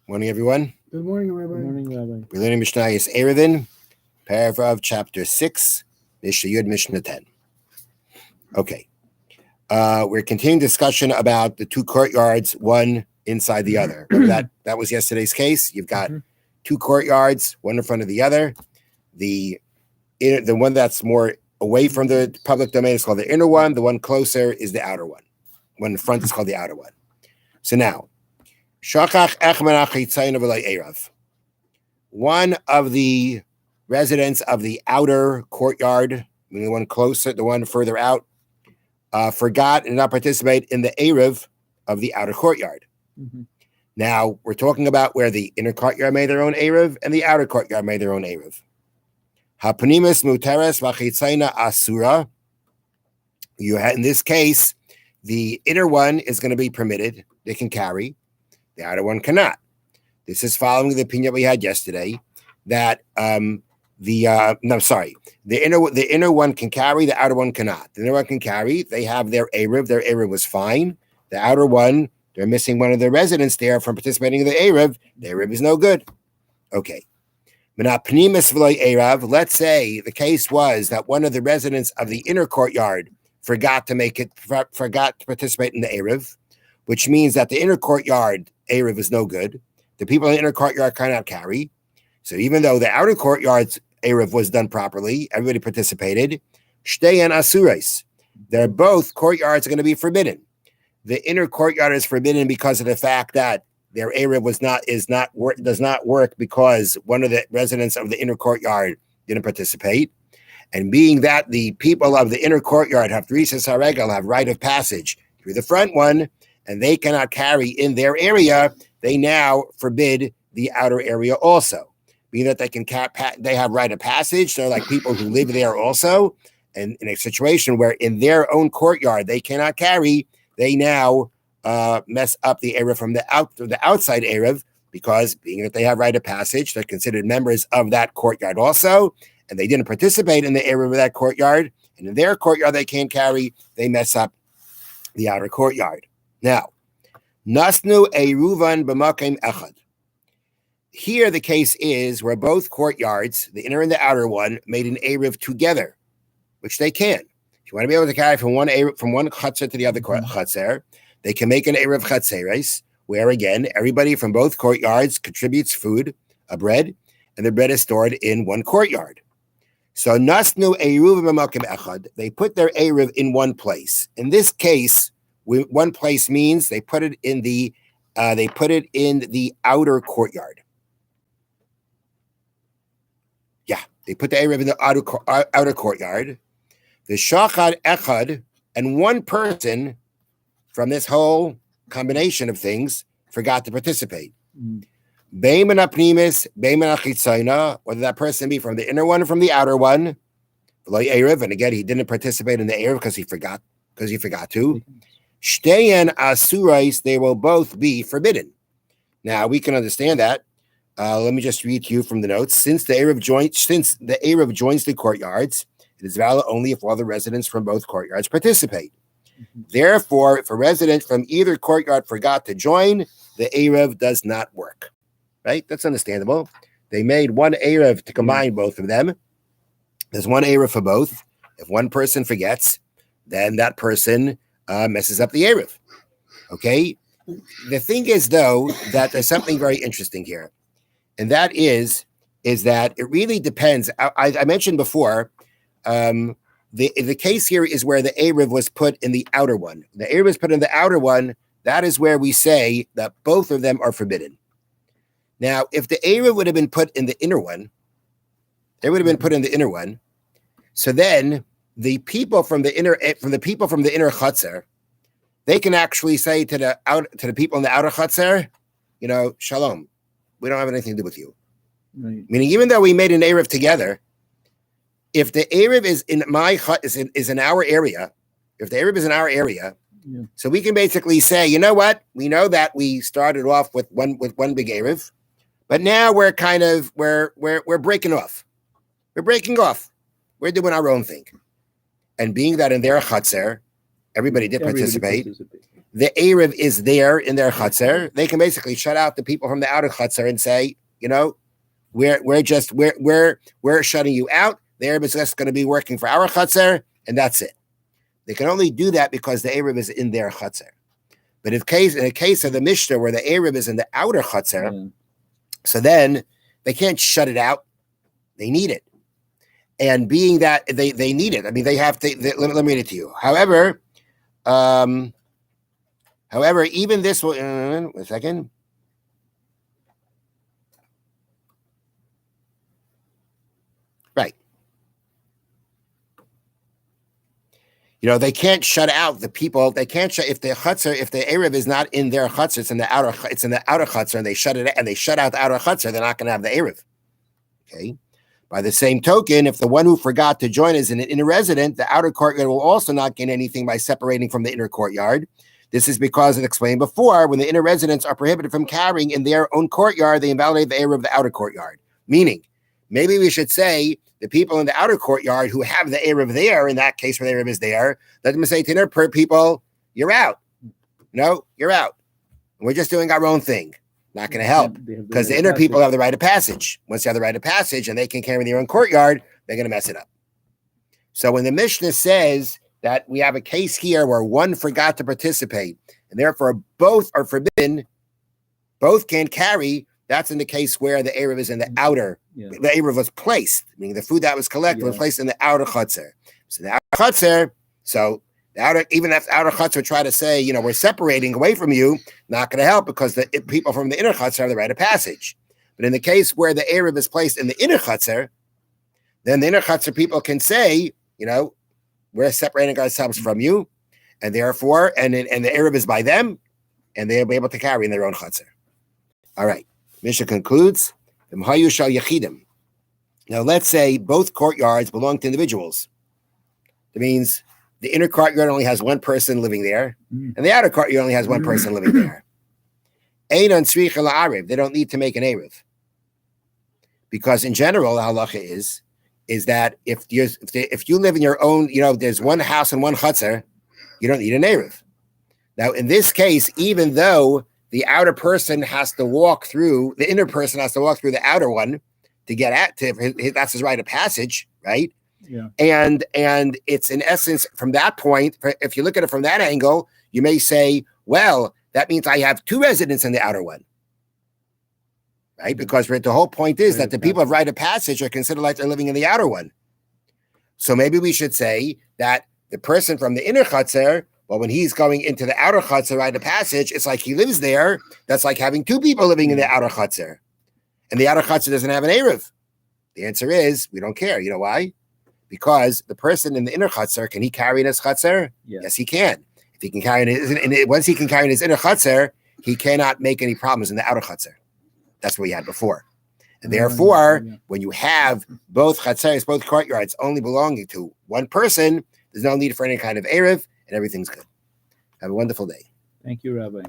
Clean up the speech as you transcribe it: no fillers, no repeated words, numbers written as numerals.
Morning, everyone. Good morning, Rabbi. Good morning, Rabbi. We're learning Mishnah Erevin, paragraph chapter 6, Mishnah Yud, Mishnah 10. Okay. We're continuing discussion about the two courtyards, one inside the other. That was yesterday's case. You've got two courtyards, one in front of the other. The one that's more away from the public domain is called the inner one. The one closer is the outer one. One in front is called the outer one. So now, one of the residents of the outer courtyard, the one closer, the one further out, forgot and did not participate in the Erev of the outer courtyard. Mm-hmm. Now, we're talking about where the inner courtyard made their own Erev and the outer courtyard made their own Erev. Hapanimis muteres v'chitzaina asura. You had, in this case, the inner one is going to be permitted. They can carry. The outer one cannot. This is following the opinion we had yesterday that the inner one can carry, the outer one cannot. The inner one can carry. They have their Erev. Their Erev was fine. The outer one, they're missing one of their residents there from participating in the Erev. The Erev is no good. Okay. Let's say the case was that one of the residents of the inner courtyard forgot to participate in the Erev, which means that the inner courtyard Erev is no good. The people in the inner courtyard cannot carry. So even though the outer courtyard's Erev was done properly, everybody participated. Shtei and Asurais. They're both courtyards are going to be forbidden. The inner courtyard is forbidden because of the fact that their Erev does not work because one of the residents of the inner courtyard didn't participate. And being that the people of the inner courtyard have right of passage through the front one, and they cannot carry in their area, they now forbid the outer area also. Being that they have right of passage, they're like people who live there also. And in a situation where in their own courtyard they cannot carry, they now mess up the Erev from the outside Erev, because being that they have right of passage, they're considered members of that courtyard also, and they didn't participate in the Erev of that courtyard, and in their courtyard they can't carry, they mess up the outer courtyard. Now, Nasnu Eruvan b'makim echad. Here the case is where both courtyards, the inner and the outer one, made an Erev together, which they can. If you want to be able to carry from one chutzner to the other chutzner, they can make an Erev Chatzeres, where again, everybody from both courtyards contributes food, a bread, and the bread is stored in one courtyard. So Nasnu Eruv b'makim echad, they put their Erev in one place. In this case, one place means they put it in the outer courtyard. Yeah, they put the Erev in the outer courtyard. The shachad echad, and one person from this whole combination of things forgot to participate. Beiman apnimis, beiman achitzayna, whether that person be from the inner one or from the outer one. Erev, and again, he didn't participate in the Erev because he forgot to. Shteyan asurais, they will both be forbidden. Now we can understand that. Let me just read to you from the notes. Since the Erev joins the courtyards, it is valid only if all the residents from both courtyards participate. Therefore, if a resident from either courtyard forgot to join, the Erev does not work. Right? That's understandable. They made one Erev to combine both of them. There's one Erev for both. If one person forgets, then that person messes up the Erev. Okay? The thing is, though, that there's something very interesting here. And that is that it really depends. I mentioned before, the case here is where the Erev was put in the outer one. The Erev is put in the outer one. That is where we say that both of them are forbidden. Now, if the Erev would have been put in the inner one, so then the people from the inner chutzner, they can actually say to the people in the outer chutzner, shalom, we don't have anything to do with you. Right. Meaning, even though we made an Erev together, if the Erev is in in our area, so we can basically say, you know what? We know that we started off with one big Erev, but now we're breaking off. We're breaking off. We're doing our own thing. And being that in their chutzner, everybody did participate. the Erev is there in their chutzner, they can basically shut out the people from the outer chutzner and say, we're shutting you out. The Erev is just going to be working for our chutzner, and that's it. They can only do that because the Erev is in their chutzner. But in the case of the Mishna, where the Erev is in the outer chutzner, so then they can't shut it out. They need it. And being that they need it, I mean, they have to, let me read it to you. However, even this will, one second. Right. They can't shut out the people. They can't shut if the Erev is not in their chutzner, it's in the outer chutzner, and they shut it and they shut out the outer chutzner, they're not going to have the Erev. Okay. By the same token, if the one who forgot to join is an inner resident, the outer courtyard will also not gain anything by separating from the inner courtyard. This is because, as explained before, when the inner residents are prohibited from carrying in their own courtyard, they invalidate the Erev of the outer courtyard. Meaning, maybe we should say the people in the outer courtyard who have the Erev there, in that case where the Erev is there, let them say to inner people, you're out. No, you're out. We're just doing our own thing. Not going to help because the inner people have the right of passage. Once they have the right of passage and they can carry their own courtyard, they're going to mess it up. So when the Mishnah says that we have a case here where one forgot to participate and therefore both are forbidden, both can't carry, that's in the case where the Erev is in the outer. Yeah. The Erev was placed, meaning the food that was collected was placed in the outer chutzner. So the outer chutzner, even if the outer chutzner try to say, we're separating away from you, not going to help because the people from the inner chutzner have the right of passage. But in the case where the Erev is placed in the inner chutzner, then the inner chutzner people can say, we're separating ourselves from you, and therefore, and the Erev is by them, and they'll be able to carry in their own chutzner. All right. Mishnah concludes, now let's say both courtyards belong to individuals. That means the inner courtyard only has one person living there, and the outer courtyard only has one person living there. They don't need to make an Erev. Because in general, the halacha is that if you live in your own, there's one house and one chutzner, you don't need an Erev. Now, in this case, even though the outer person has to walk through, the inner person has to walk through the outer one to get that's his right of passage, right? Yeah. And it's in essence, from that point, if you look at it from that angle, you may say, well, that means I have two residents in the outer one, right? Because the whole point is that the people of right of passage are considered like they're living in the outer one. So maybe we should say that the person from the inner chutzner, well, when he's going into the outer chutzner right of passage, it's like he lives there. That's like having two people living in the outer chutzner. And the outer chutzner doesn't have an Erev. The answer is, we don't care. You know why? Because the person in the inner chutzner, can he carry in his chutzner? Yeah. Yes, he can. If he can carry once he can carry in his inner chutzner, he cannot make any problems in the outer chutzner. That's what we had before. And therefore, when you have both chutzers, both courtyards only belonging to one person, there's no need for any kind of Erev, and everything's good. Have a wonderful day. Thank you, Rabbi.